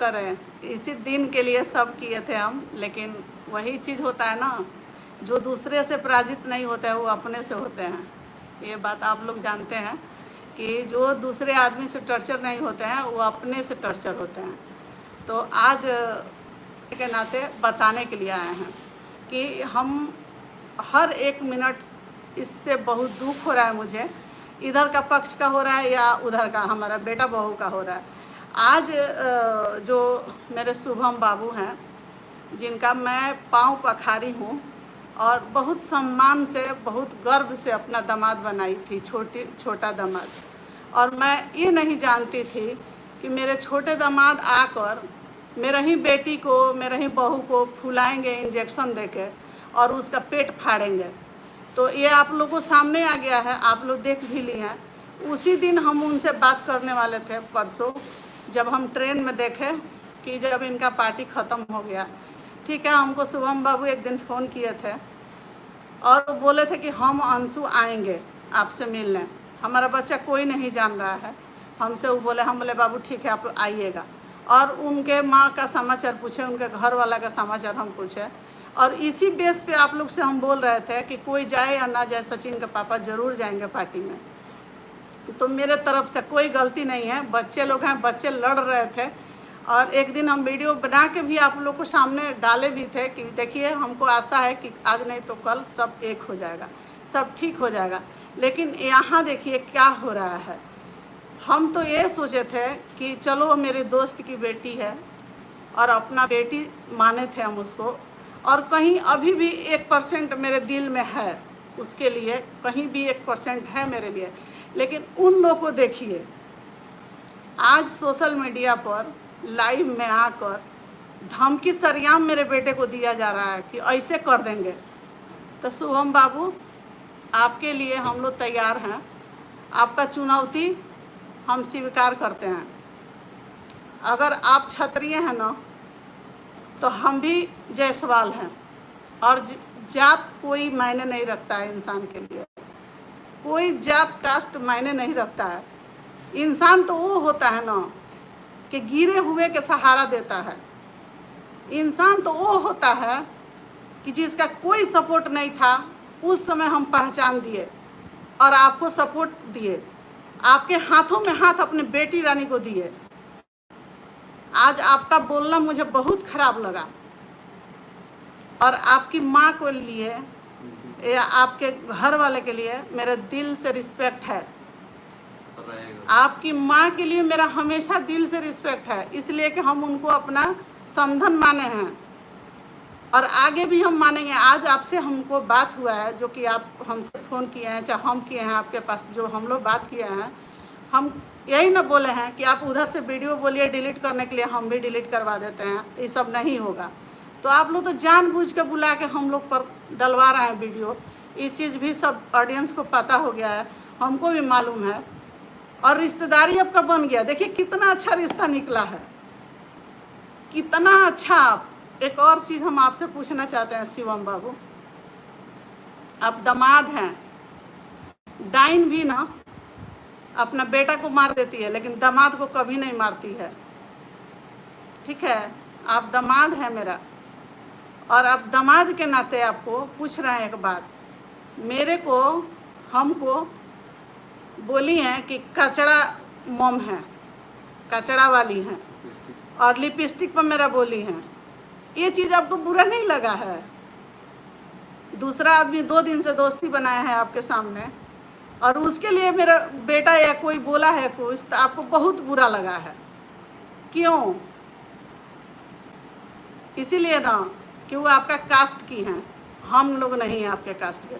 करें, इसी दिन के लिए सब किए थे हम, लेकिन वही चीज़ होता है ना, जो दूसरे से पराजित नहीं होते हैं वो अपने से होते हैं। ये बात आप लोग जानते हैं कि जो दूसरे आदमी से टर्चर नहीं होते हैं वो अपने से टर्चर होते हैं। तो आज के नाते बताने के लिए आए हैं कि हम हर एक मिनट, इससे बहुत दुख हो रहा है मुझे, इधर का पक्ष का हो रहा है या उधर का हमारा बेटा बहू का हो रहा है। आज जो मेरे शुभम बाबू हैं, जिनका मैं पाँव पखारी हूँ और बहुत सम्मान से, बहुत गर्व से अपना दामाद बनाई थी, छोटा दामाद, और मैं ये नहीं जानती थी कि मेरे छोटे दामाद आकर मेरे ही बेटी को, मेरे ही बहू को फुलाएंगे इंजेक्शन देके और उसका पेट फाड़ेंगे। तो ये आप लोगों को सामने आ गया है, आप लोग देख भी लिए हैं। उसी दिन हम उनसे बात करने वाले थे, परसों, जब हम ट्रेन में देखे कि जब इनका पार्टी ख़त्म हो गया, ठीक है, हमको शुभम बाबू एक दिन फ़ोन किए थे और वो बोले थे कि हम अंशु आएंगे आपसे मिलने। हमारा बच्चा कोई नहीं जान रहा है हमसे, वो बोले, हम बोले बाबू ठीक है आप आइएगा। और उनके माँ का समाचार पूछे, उनके घर वाला का समाचार हम पूछे, और इसी बेस पे आप लोग से हम बोल रहे थे कि कोई जाए या ना जाए, सचिन के पापा ज़रूर जाएंगे पार्टी में। तो मेरे तरफ से कोई गलती नहीं है, बच्चे लोग हैं, बच्चे लड़ रहे थे। और एक दिन हम वीडियो बना के भी आप लोग को सामने डाले भी थे कि देखिए, हमको आशा है कि आज नहीं तो कल सब एक हो जाएगा, सब ठीक हो जाएगा। लेकिन यहाँ देखिए क्या हो रहा है। हम तो ये सोचे थे कि चलो मेरे दोस्त की बेटी है और अपना बेटी माने थे हम उसको, और कहीं अभी भी 1% मेरे दिल में है उसके लिए, कहीं भी 1% है मेरे लिए। लेकिन उन लोगों को देखिए, आज सोशल मीडिया पर लाइव में आकर धमकी सरेआम मेरे बेटे को दिया जा रहा है कि ऐसे कर देंगे। तो शुभम बाबू, आपके लिए हम लोग तैयार हैं, आपका चुनौती हम स्वीकार करते हैं। अगर आप क्षत्रिय हैं ना, तो हम भी जायसवाल हैं, और जात कोई मायने नहीं रखता है इंसान के लिए, कोई जात कास्ट मायने नहीं रखता है। इंसान तो वो होता है ना कि गिरे हुए के सहारा देता है। इंसान तो वो होता है कि जिसका कोई सपोर्ट नहीं था, उस समय हम पहचान दिए और आपको सपोर्ट दिए, आपके हाथों में हाथ अपने बेटी रानी को दिए। आज आपका बोलना मुझे बहुत खराब लगा, और आपकी माँ को लिए या आपके घर वाले के लिए मेरे दिल से रिस्पेक्ट है। आपकी माँ के लिए मेरा हमेशा दिल से रिस्पेक्ट है, इसलिए कि हम उनको अपना समधन माने हैं और आगे भी हम मानेंगे। आज आपसे हमको बात हुआ है, जो कि आप हमसे फ़ोन किए हैं, चाहे हम किए हैं आपके पास, जो हम लोग बात किए हैं, हम यही ना बोले हैं कि आप उधर से वीडियो बोलिए डिलीट करने के लिए, हम भी डिलीट करवा देते हैं। ये सब नहीं होगा। तो आप लोग तो जानबूझ के बुला के हम लोग पर डलवा रहे हैं वीडियो। इस चीज़ भी सब ऑडियंस को पता हो गया है, हमको भी मालूम है, और रिश्तेदारी आपका बन गया। देखिए कितना अच्छा रिश्ता निकला है, कितना अच्छा। एक और चीज़ हम आपसे पूछना चाहते हैं शिवम बाबू, आप दामाद हैं, डाइन भी ना अपना बेटा को मार देती है, लेकिन दामाद को कभी नहीं मारती है, ठीक है। आप दामाद हैं मेरा, और अब दामाद के नाते आपको पूछ रहे हैं एक बात। मेरे को, हमको बोली हैं कि कचड़ा मोम है, कचड़ा वाली हैं, और लिपस्टिक पर मेरा बोली हैं। ये चीज़ आपको बुरा नहीं लगा है? दूसरा आदमी 2 दिन से दोस्ती बनाया है आपके सामने, और उसके लिए मेरा बेटा या कोई बोला है कुछ, तो आपको बहुत बुरा लगा है। क्यों? इसीलिए ना कि वो आपका कास्ट की हैं, हम लोग नहीं हैं आपके कास्ट के।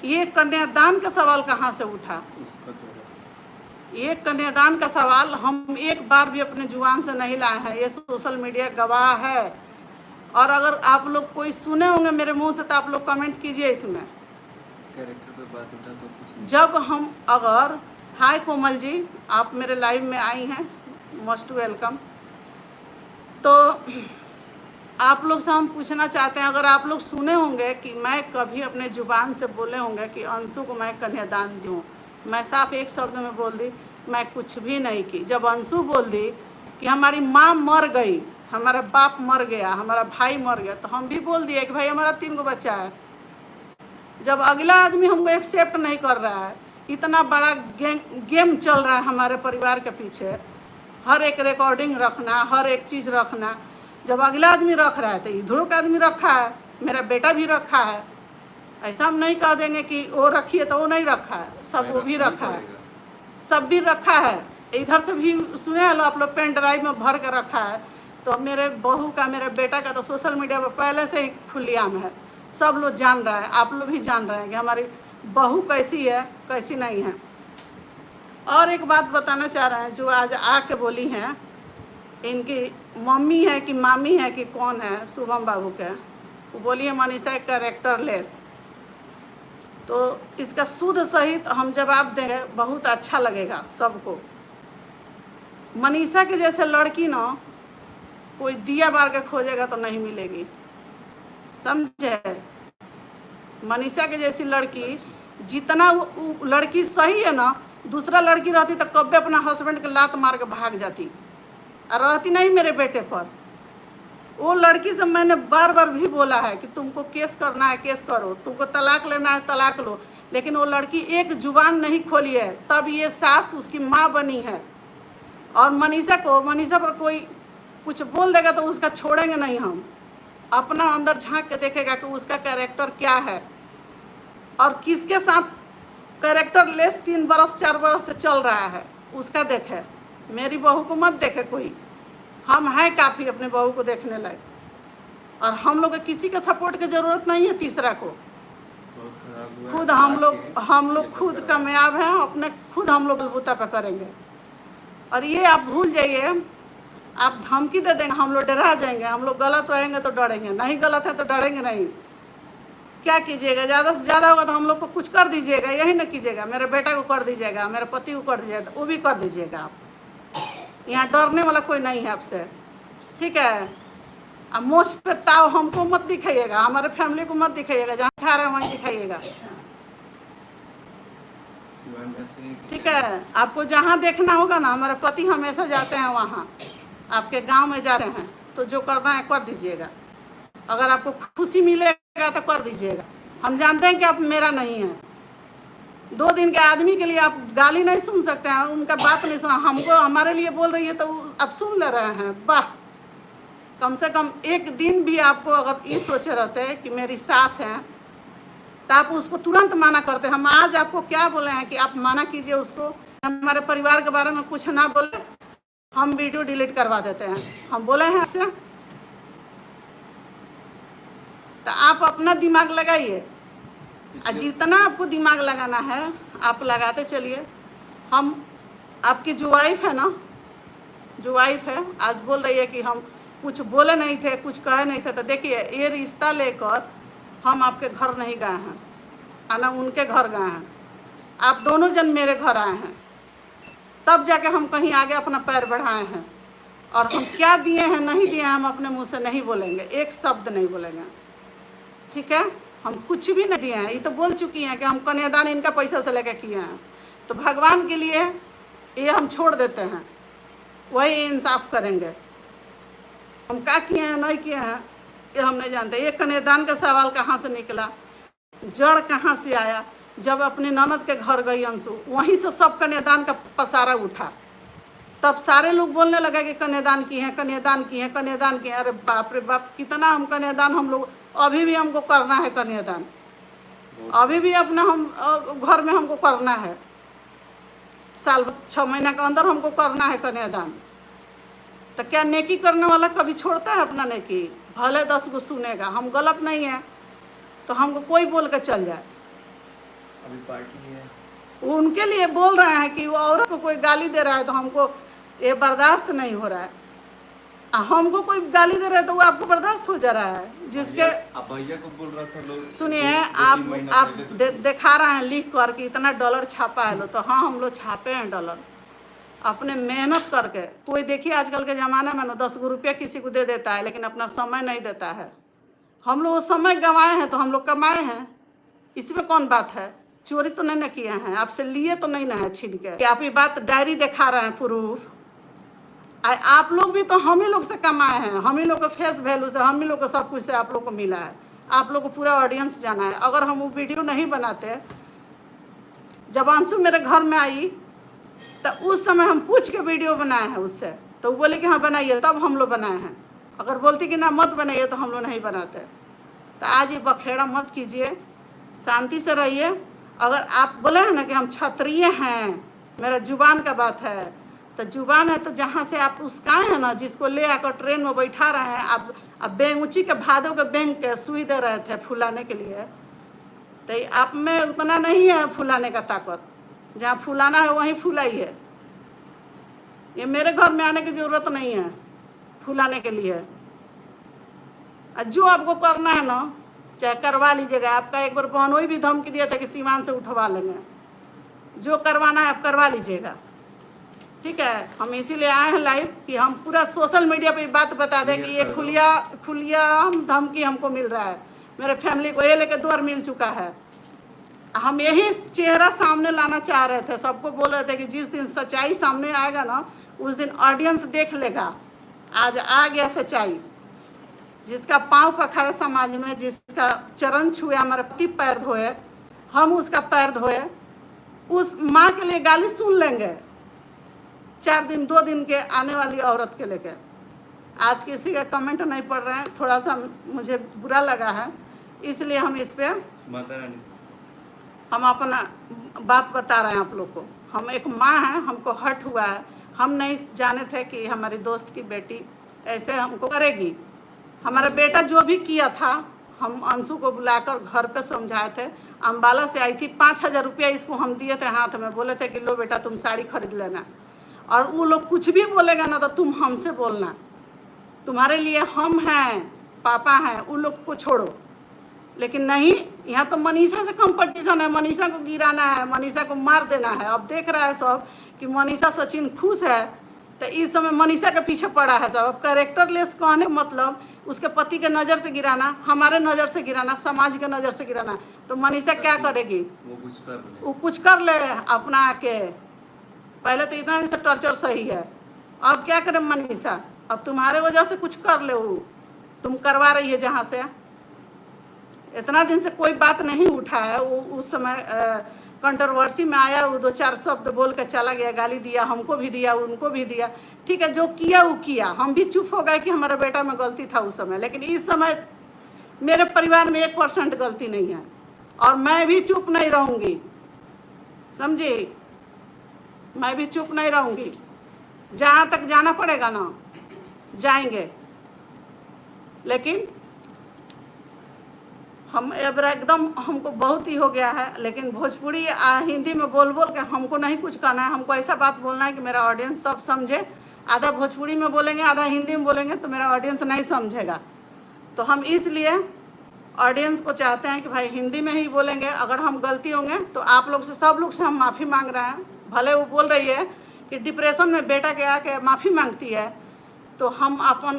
ये कन्यादान का सवाल कहाँ से उठा? ये कन्यादान का सवाल हम एक बार भी अपने जुबान से नहीं लाए हैं, ये सोशल मीडिया गवाह है। और अगर आप लोग कोई सुने होंगे मेरे मुंह से, तो आप लोग कमेंट कीजिए इसमें। कैरेक्टर पे बात उठा तो कुछ जब हम, अगर, हाय कोमल जी, आप मेरे लाइव में आई हैं, मोस्ट वेलकम। तो आप लोग से हम पूछना चाहते हैं, अगर आप लोग सुने होंगे कि मैं कभी अपने ज़ुबान से बोले होंगे कि अंशु को मैं कन्यादान दूँ, मैं साफ एक शब्द में बोल दी, मैं कुछ भी नहीं की। जब अंशु बोल दी कि हमारी माँ मर गई, हमारा बाप मर गया, हमारा भाई मर गया, तो हम भी बोल दिए कि भाई हमारा 3 गो बच्चा है। जब अगला आदमी हमको एक्सेप्ट नहीं कर रहा है, इतना बड़ा गेम चल रहा है हमारे परिवार के पीछे, हर एक रिकॉर्डिंग रखना, हर एक चीज़ रखना, जब अगला आदमी रख रहा है तो इधरों का आदमी रखा है, मेरा बेटा भी रखा है। ऐसा हम नहीं कह देंगे कि वो रखिए तो वो नहीं रखा है, सब वो भी रखा है, सब भी रखा है। इधर से भी सुने हैं आप लोग, पेन ड्राइव में भर के रखा है। तो मेरे बहू का, मेरे बेटा का तो सोशल मीडिया पर पहले से ही खुलेआम है, सब लोग जान रहा है, आप लोग भी जान रहे हैं कि हमारी बहू कैसी है कैसी नहीं है। और एक बात बताना चाह रहे हैं, जो आज आके बोली हैं, इनकी मम्मी है कि मामी है कि कौन है, शुभम बाबू के, वो बोली है मनीषा कैरेक्टरलेस। तो इसका शुद्ध सहित हम जवाब देंगे, बहुत अच्छा लगेगा सबको। मनीषा के जैसे लड़की ना कोई दिया बार के खोजेगा तो नहीं मिलेगी, समझे। मनीषा के जैसी लड़की, जितना वो लड़की सही है ना, दूसरा लड़की रहती तो कब्बे अपना हस्बैंड के लात मार के भाग जाती, और रहती नहीं मेरे बेटे पर। वो लड़की से मैंने बार बार भी बोला है कि तुमको केस करना है केस करो, तुमको तलाक लेना है तलाक लो, लेकिन वो लड़की एक जुबान नहीं खोली है, तब ये सास उसकी माँ बनी है। और मनीषा पर कोई कुछ बोल देगा तो उसका छोड़ेंगे नहीं हम, अपना अंदर झांक के देखेगा कि उसका कैरेक्टर क्या है और किसके साथ कैरेक्टर लेस 3 बरस 4 बरस से चल रहा है, उसका देखे। मेरी बहू को मत देखे कोई, हम हैं काफ़ी अपने बहू को देखने लायक, और हम लोग को किसी के सपोर्ट की ज़रूरत नहीं है तीसरा को। खुद हम लोग खुद कामयाब हैं, अपने खुद हम लोग बलबूता पे करेंगे। और ये आप भूल जाइए, आप धमकी दे देंगे हम लोग डरा जाएंगे, हम लोग गलत रहेंगे तो डरेंगे, नहीं गलत है तो डरेंगे नहीं। क्या कीजिएगा, ज़्यादा से ज़्यादा होगा तो हम लोग को कुछ कर दीजिएगा, यही ना कीजिएगा, मेरे बेटा को कर दीजिएगा, मेरे पति को कर दीजिएगा, वो भी कर दीजिएगा आप। यहाँ डरने वाला कोई नहीं है आपसे, ठीक है। अब मोछ पे ताव हमको मत दिखाइएगा, हमारे फैमिली को मत दिखाइएगा, जहाँ खा रहे हैं वहीं दिखाइएगा, ठीक है। आपको जहाँ देखना होगा ना, हमारे पति हमेशा जाते हैं वहाँ, आपके गांव में जा रहे हैं तो जो करना है कर दीजिएगा। अगर आपको खुशी मिलेगा तो कर दीजिएगा, हम जानते हैं कि आप मेरा नहीं है। 2 दिन के आदमी के लिए आप गाली नहीं सुन सकते हैं, उनका बात नहीं सुना, हमको हमारे लिए बोल रही है तो आप सुन ले रहे हैं। वाह, कम से कम एक दिन भी आपको अगर ये सोचे रहते हैं कि मेरी सास है तो आप उसको तुरंत माना करते। हम आज आपको क्या बोले हैं कि आप माना कीजिए उसको, हमारे परिवार के बारे में कुछ ना बोले, हम वीडियो डिलीट करवा देते हैं, हम बोले हैं आपसे। तो आप अपना दिमाग लगाइए, जितना आपको दिमाग लगाना है आप लगाते चलिए। हम आपकी जो वाइफ है ना, जो वाइफ है, आज बोल रही है कि हम कुछ बोले नहीं थे, कुछ कहे नहीं थे। तो देखिए, ये रिश्ता लेकर हम आपके घर नहीं गए हैं, आना उनके घर गए हैं, आप दोनों जन मेरे घर आए हैं, तब जाके हम कहीं आगे अपना पैर बढ़ाए हैं। और हम क्या दिए हैं नहीं दिए हैं हम अपने मुंह से नहीं बोलेंगे, एक शब्द नहीं बोलेंगे, ठीक है। हम कुछ भी नहीं दिए हैं, ये तो बोल चुकी हैं कि हम कन्यादान इनका पैसा से लेकर किए हैं, तो भगवान के लिए ये हम छोड़ देते हैं, वही इंसाफ करेंगे। हम क्या किए हैं नहीं किए हैं ये हम नहीं जानते। ये कन्यादान का सवाल कहाँ से निकला, जड़ कहाँ से आया। जब अपनी ननद के घर गई अंशु, वहीं से सब कन्यादान का पसारा उठा, तब सारे लोग बोलने लगे कि कन्यादान की हैं, कन्यादान की हैं, कन्यादान की हैं। अरे बाप रे बाप, कितना हम कन्यादान, हम लोग अभी भी हमको करना है कन्यादान, अभी भी अपना हम घर में हमको करना है, साल 6 महीना के अंदर हमको करना है कन्यादान। तो क्या नेकी करने वाला कभी छोड़ता है अपना नेकी? भले 10 गो सुनेगा, हम गलत नहीं है तो हमको कोई बोल के चल जाए। अभी पार्टी है, उनके लिए बोल रहे हैं कि वो औरत को कोई गाली दे रहा है तो हमको ये बर्दाश्त नहीं हो रहा है। हमको कोई गाली दे रहा है तो वो आपको बर्दाश्त हो जा रहा है। जिसके अब भैया को बोल रहा था लोग, सुनिए, आप दिखा रहे हैं लिख कर कि इतना डॉलर छापा है लो, तो हाँ हम लोग छापे हैं डॉलर अपने मेहनत करके। कोई देखिए आजकल के ज़माने में ना 10 गो रुपया किसी को दे देता है, लेकिन अपना समय नहीं देता है। हम लोग वो समय गंवाए हैं तो हम लोग कमाए हैं, इसमें कौन बात है। चोरी तो नहीं ना किए हैं, आपसे लिए तो नहीं ना है छीन के कि आप ये बात डायरी दिखा रहे हैं प्रूफ। आप लोग भी तो हम ही लोग से कमाए हैं, हम ही लोग को फेस वैल्यू से, हम ही लोग को सब कुछ से आप लोग को मिला है। आप लोग को पूरा ऑडियंस जाना है। अगर हम वो वीडियो नहीं बनाते, जब अंशु मेरे घर में आई तो उस समय हम पूछ के वीडियो बनाए हैं उससे, तो वो बोले कि हाँ बनाइए, तब हम लोग बनाए हैं। अगर बोलती कि ना मत बनाइए तो हम लोग नहीं बनाते। तो आज ये बखेड़ा मत कीजिए, शांति से रहिए। अगर आप बोले हैं ना कि हम क्षत्रिय हैं, मेरा जुबान का बात है, तो जुबान है तो जहाँ से आप उसकाए हैं ना, जिसको ले आकर ट्रेन में बैठा रहे हैं, आप बेंगूची के भादों के बैंक के सुई दे रहे थे फुलाने के लिए, तो आप में उतना नहीं है फुलाने का ताकत। जहाँ फुलाना है वहीं फुलाइए। ये मेरे घर में आने की ज़रूरत नहीं है फुलाने के लिए। जो आपको करना है ना, चाहे करवा लीजिएगा। आपका एक बार बहनोई भी धमकी दिया था कि सीमान से उठवा लेंगे। जो करवाना है आप करवा लीजिएगा, ठीक है। हम इसीलिए आए हैं लाइव कि हम पूरा सोशल मीडिया पे बात बता दें कि ये खुलिया धमकी हमको मिल रहा है। मेरे फैमिली को ये लेके 2 बार मिल चुका है। हम यही चेहरा सामने लाना चाह रहे थे। सबको बोल रहे थे कि जिस दिन सच्चाई सामने आएगा ना, उस दिन ऑडियंस देख लेगा। आज आ गया सच्चाई। जिसका पाँव पखारे समाज में, जिसका चरण छुए, हमारे पति पैर धोए, हम उसका पैर धोए, उस माँ के लिए गाली सुन लेंगे 4 दिन 2 दिन के आने वाली औरत के लेकर। आज किसी का कमेंट नहीं पढ़ रहे हैं, थोड़ा सा मुझे बुरा लगा है, इसलिए हम इस पर माता रानी हम अपना बात बता रहे हैं आप लोग को। हम एक माँ हैं, हमको हर्ट हुआ है। हम नहीं जाने थे कि हमारी दोस्त की बेटी ऐसे हमको करेगी। हमारा बेटा जो भी किया था, हम अंशु को बुलाकर घर पे समझाए थे। अम्बाला से आई थी, 5,000 रुपया इसको हम दिए थे हाथ में, बोले थे कि लो बेटा तुम साड़ी खरीद लेना। और वो लोग कुछ भी बोलेगा ना तो तुम हमसे बोलना, तुम्हारे लिए हम हैं, पापा हैं, उन लोग को छोड़ो। लेकिन नहीं, यहाँ तो मनीषा से कंपटीशन है, मनीषा को गिराना है, मनीषा को मार देना है। अब देख रहा है सब कि मनीषा सचिन खुश है, तो इस समय मनीषा के पीछे पड़ा है सब। अब कैरेक्टर लेस कहने मतलब उसके पति के नज़र से गिराना, हमारे नज़र से गिराना, समाज के नज़र से गिराना। तो मनीषा क्या करेगी? वो कुछ कर ले अपना आके। पहले तो इतना दिन से टॉर्चर सही है, अब क्या करे मनीषा? अब तुम्हारे वजह से कुछ कर ले, वो तुम करवा रही है जहाँ से। इतना दिन से कोई बात नहीं उठा है। वो उस समय कंट्रोवर्सी में आया, वो 2-4 शब्द बोल के चला गया, गाली दिया, हमको भी दिया, उनको भी दिया। ठीक है, जो किया वो किया। हम भी चुप हो गए कि हमारे बेटा में गलती था उस समय। लेकिन इस समय मेरे परिवार में 1% गलती नहीं है, और मैं भी चुप नहीं रहूँगी, समझी? मैं भी चुप नहीं रहूँगी। जहाँ तक जाना पड़ेगा ना जाएंगे। लेकिन हम एकदम हमको बहुत ही हो गया है। लेकिन भोजपुरी हिंदी में बोल बोल के हमको नहीं कुछ कहना है। हमको ऐसा बात बोलना है कि मेरा ऑडियंस सब समझे। आधा भोजपुरी में बोलेंगे, आधा हिंदी में बोलेंगे तो मेरा ऑडियंस नहीं समझेगा। तो हम इसलिए ऑडियंस को चाहते हैं कि भाई हिंदी में ही बोलेंगे। अगर हम गलती होंगे तो आप लोग से, सब लोग से हम माफ़ी मांग रहे हैं। भले वो बोल रही है कि डिप्रेशन में बेटा के आके माफ़ी मांगती है, तो हम अपन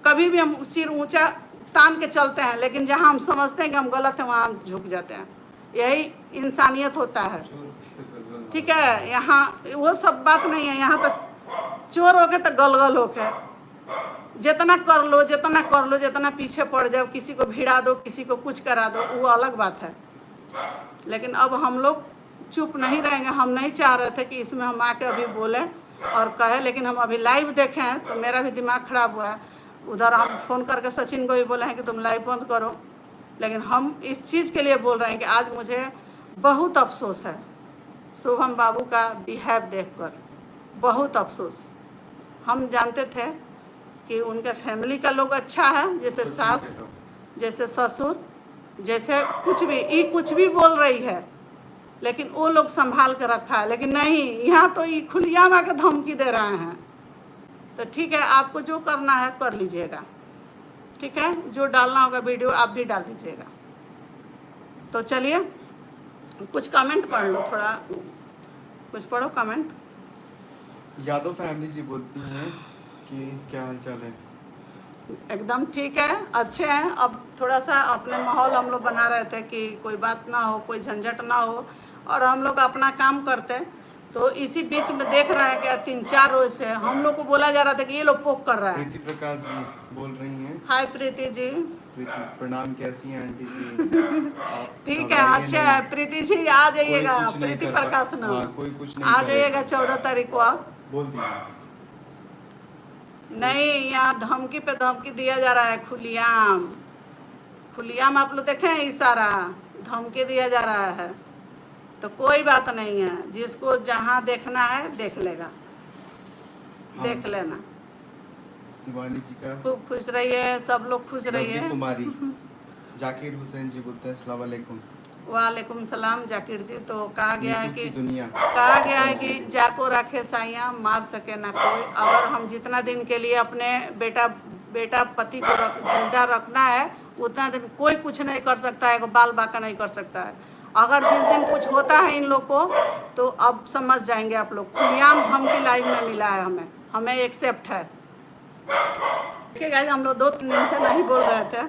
कभी भी हम सिर ऊंचा तान के चलते हैं, लेकिन जहां हम समझते हैं कि हम गलत हैं वहां हम झुक जाते हैं। यही इंसानियत होता है, ठीक है। यहाँ वो सब बात नहीं है। यहाँ तक चोर होके तो गलगल होके जितना कर लो, जितना कर लो, जितना पीछे पड़ जाओ, किसी को भिड़ा दो, किसी को कुछ करा दो, वो अलग बात है। लेकिन अब हम लोग चुप नहीं रहेंगे। हम नहीं चाह रहे थे कि इसमें हम आके अभी बोले और कहे, लेकिन हम अभी लाइव देखे हैं तो मेरा भी दिमाग खराब हुआ है। उधर हम फ़ोन करके सचिन को भी बोले हैं कि तुम लाइव बंद करो। लेकिन हम इस चीज़ के लिए बोल रहे हैं कि आज मुझे बहुत अफसोस है शुभम बाबू का बिहेव देखकर, बहुत अफसोस। हम जानते थे कि उनके फैमिली का लोग अच्छा है, जैसे सास, जैसे ससुर, जैसे कुछ भी, ये कुछ भी बोल रही है, लेकिन वो लोग संभाल कर रखा है। लेकिन नहीं, यहाँ तो ये खुलियामा के धमकी दे रहे हैं। तो ठीक है, आपको जो करना है कर लीजिएगा, ठीक है। जो डालना होगा वीडियो आप भी डाल दीजिएगा। तो चलिए कुछ कमेंट पढ़ लो, थोड़ा कुछ पढ़ो कमेंट। यादव फैमिली जी बोलती हैं कि क्या हाल चाल है? एकदम ठीक है, अच्छे हैं। अब थोड़ा सा अपने माहौल हम लोग बना रहे थे कि कोई बात ना हो, कोई झंझट ना हो, और हम लोग अपना काम करते। तो इसी बीच में देख रहे हैं क्या 3-4 रोज से हम लोग को बोला जा रहा था कि ये लोग पोक कर रहा है। प्रीति प्रकाश जी बोल रही हैं। हाय प्रीति जी। प्रीति प्रणाम, कैसी हैं आंटी जी? आप ठीक है, घबराइए अच्छा नहीं। है प्रीति जी, आ जाइएगा। कोई कुछ नहीं प्रीति कर पा- प्रकाश ना, हाँ, कोई कुछ नहीं आ करेगा। जाइएगा 14 तारीख को आप। बोल दिया। नहीं, यहाँ धमकी पे धमकी दिया जा रहा है, खुलियाम खुलियाम। आप लोग देखें इशारा, धमकी दिया जा रहा है। तो कोई बात नहीं है, जिसको जहाँ देखना है देख लेगा, देख लेना। शिवानी जी का खूब खुश रहिए, सब लोग खुश रहिए। लवली कुमारी जाकिर हुसैन जी बोलते हैं अस्सलाम वालेकुम। वालेकुम सलाम जाकिर जी। तो कहा गया है यूट्यूब कि की दुनिया जाको रखे साइयाँ मार सके ना कोई। अगर हम जितना दिन के लिए अपने बेटा पति को जिंदा रखना है उतना दिन कोई कुछ नहीं कर सकता है, बाल बाका नहीं कर सकता है। अगर जिस दिन कुछ होता है इन लोग को तो अब समझ जाएंगे आप लोग। खुलियाम धमकी लाइव में मिला है, हमें एक्सेप्ट है। देखिए गाइस, हम लोग 2-3 दिन से नहीं बोल रहे थे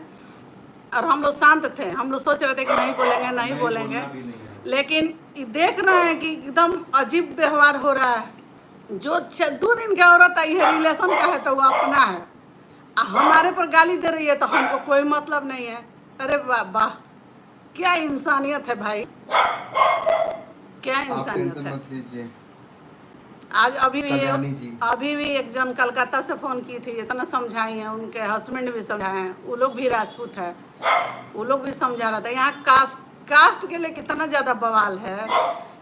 और हम लोग शांत थे। हम लोग सोच रहे थे कि नहीं बोलेंगे, नहीं बोलेंगे, बोलना भी नहीं है। लेकिन देख रहे हैं कि एकदम अजीब व्यवहार हो रहा है। जो 2 दिन की औरत आई है, रिलेशन का है तो वो अपना है, हमारे पर गाली दे रही है तो हमको कोई मतलब नहीं है। अरे वाह, क्या इंसानियत है भाई, क्या आप इंसानियत टेंशन है। मत लीजिए। आज अभी कल्याणी जी। भी एक जन कलकत्ता से फ़ोन की थी, इतना समझाई हैं, उनके हस्बैंड भी समझाए हैं। वो लोग भी राजपूत है, वो लोग भी समझा रहा था। यहाँ कास्ट के लिए कितना ज़्यादा बवाल है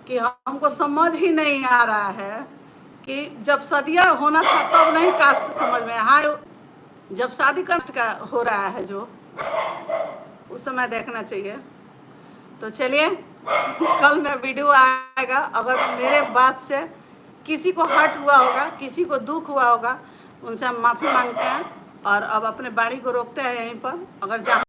कि हमको समझ ही नहीं आ रहा है कि जब सदिया होना था तब नहीं कास्ट समझ में। हाँ, जब शादी कास्ट का हो रहा है जो उस समय देखना चाहिए। तो चलिए, कल में वीडियो आएगा। अगर मेरे बात से किसी को हर्ट हुआ होगा, किसी को दुख हुआ होगा, उनसे हम माफ़ी मांगते हैं और अब अपने बाड़ी को रोकते हैं यहीं पर। अगर जहाँ